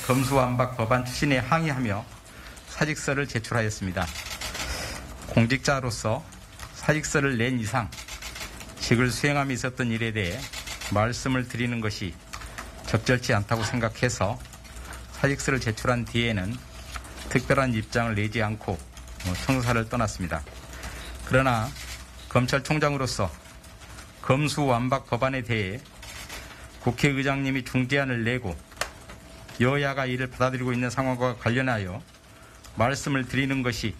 검수완박 법안 추진에 항의하며 사직서를 제출하였습니다. 공직자로서 사직서를 낸 이상 직을 수행함에 있었던 일에 대해 말씀을 드리는 것이 적절치 않다고 생각해서 사직서를 제출한 뒤에는 특별한 입장을 내지 않고 청사를 떠났습니다. 그러나 검찰총장으로서 검수완박 법안에 대해 국회의장님이 중재안을 내고 여야가 이를 받아들이고 있는 상황과 관련하여 말씀을 드리는 것이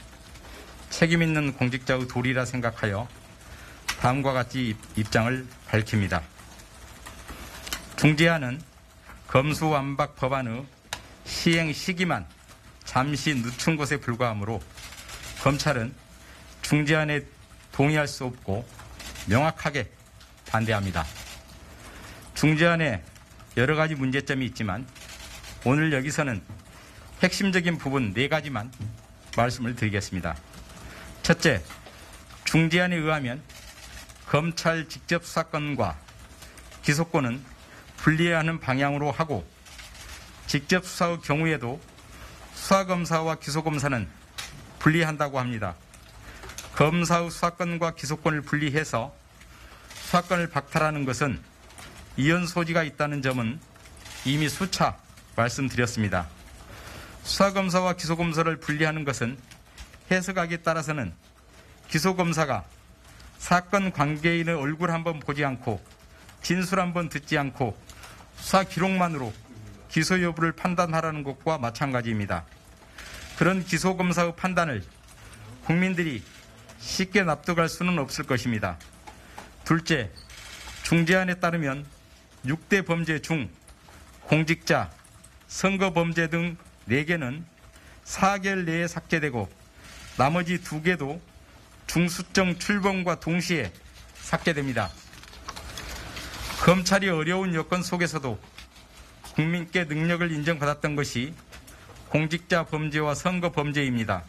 책임있는 공직자의 도리라 생각하여 다음과 같이 입장을 밝힙니다. 중재안은 검수완박 법안의 시행 시기만 잠시 늦춘 것에 불과하므로 검찰은 중재안에 동의할 수 없고 명확하게 반대합니다. 중재안에 여러 가지 문제점이 있지만 오늘 여기서는 핵심적인 부분 4가지만 말씀을 드리겠습니다. 첫째, 중재안에 의하면 검찰 직접 수사권과 기소권은 분리하는 방향으로 하고 직접 수사의 경우에도 수사검사와 기소검사는 분리한다고 합니다. 검사의 수사권과 기소권을 분리해서 수사권을 박탈하는 것은 이연 소지가 있다는 점은 이미 수차 말씀드렸습니다. 수사검사와 기소검사를 분리하는 것은 해석하기에 따라서는 기소검사가 사건 관계인의 얼굴 한번 보지 않고 진술 한번 듣지 않고 수사 기록만으로 기소 여부를 판단하라는 것과 마찬가지입니다. 그런 기소검사의 판단을 국민들이 쉽게 납득할 수는 없을 것입니다. 둘째, 중재안에 따르면 6대 범죄 중 공직자, 선거범죄 등 4개는 4개월 내에 삭제되고 나머지 2개도 중수청 출범과 동시에 삭제됩니다. 검찰이 어려운 여건 속에서도 국민께 능력을 인정받았던 것이 공직자 범죄와 선거 범죄입니다.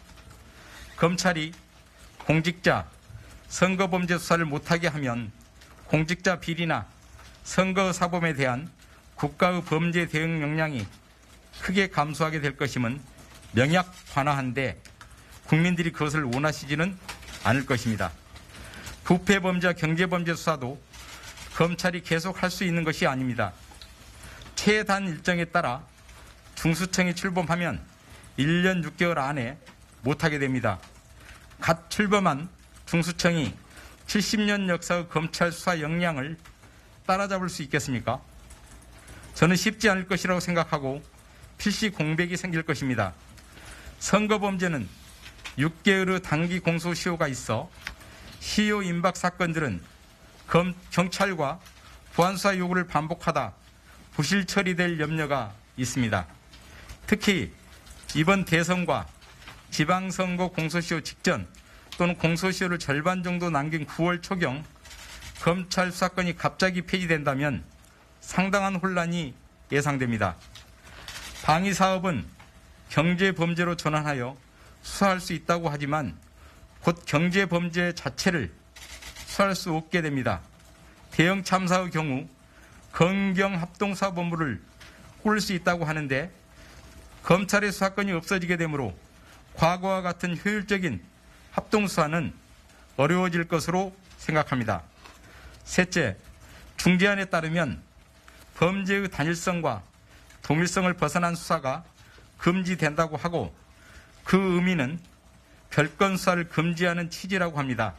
검찰이 공직자, 선거 범죄 수사를 못하게 하면 공직자 비리나 선거 사범에 대한 국가의 범죄 대응 역량이 크게 감소하게 될 것임은 명약관화한데 국민들이 그것을 원하시지는 않을 것입니다. 부패범죄와 경제범죄 수사도 검찰이 계속 할 수 있는 것이 아닙니다. 최단 일정에 따라 중수청이 출범하면 1년 6개월 안에 못하게 됩니다. 갓 출범한 중수청이 70년 역사의 검찰 수사 역량을 따라잡을 수 있겠습니까? 저는 쉽지 않을 것이라고 생각하고 필시 공백이 생길 것입니다. 선거범죄는 6개월의 단기 공소시효가 있어 시효 임박 사건들은 경찰과 보안수사 요구를 반복하다 부실 처리될 염려가 있습니다. 특히 이번 대선과 지방선거 공소시효 직전 또는 공소시효를 절반 정도 남긴 9월 초경 검찰 수사권이 갑자기 폐지된다면 상당한 혼란이 예상됩니다. 방위사업은 경제범죄로 전환하여 수사할 수 있다고 하지만 곧 경제범죄 자체를 수사할 수 없게 됩니다. 대형 참사의 경우 검경합동수사본부를 꾸릴 수 있다고 하는데 검찰의 수사권이 없어지게 되므로 과거와 같은 효율적인 합동수사는 어려워질 것으로 생각합니다. 셋째, 중재안에 따르면 범죄의 단일성과 동일성을 벗어난 수사가 금지된다고 하고 그 의미는 별건 수사를 금지하는 취지라고 합니다.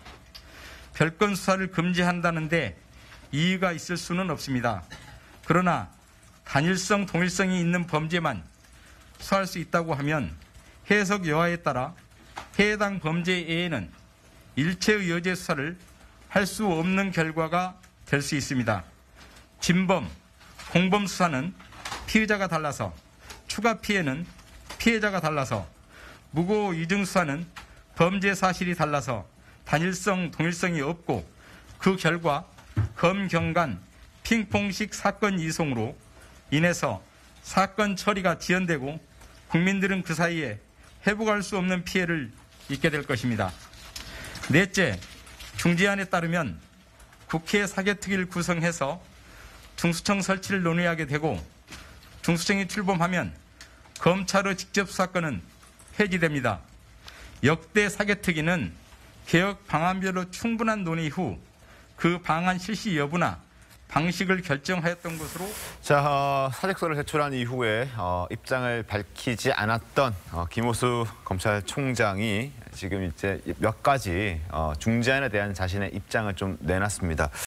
별건 수사를 금지한다는데 이의가 있을 수는 없습니다. 그러나 단일성, 동일성이 있는 범죄만 수사할 수 있다고 하면 해석 여하에 따라 해당 범죄에는 일체의 여죄 수사를 할 수 없는 결과가 될 수 있습니다. 진범, 공범 수사는 피의자가 달라서, 추가 피해는 피해자가 달라서, 무고 이중 수사는 범죄 사실이 달라서 단일성, 동일성이 없고 그 결과 검경 간 핑퐁식 사건 이송으로 인해서 사건 처리가 지연되고 국민들은 그 사이에 회복할 수 없는 피해를 입게 될 것입니다. 넷째, 중재안에 따르면 국회 사개특위를 구성해서 중수청 설치를 논의하게 되고 중수청이 출범하면 검찰의 직접 수사권은 폐지됩니다. 역대 사개특위는 개혁 방안별로 충분한 논의 후 그 방안 실시 여부나 방식을 결정하였던 것으로. 자, 사직서를 제출한 이후에 입장을 밝히지 않았던 김호수 검찰총장이 지금 이제 몇 가지 중재안에 대한 자신의 입장을 좀 내놨습니다.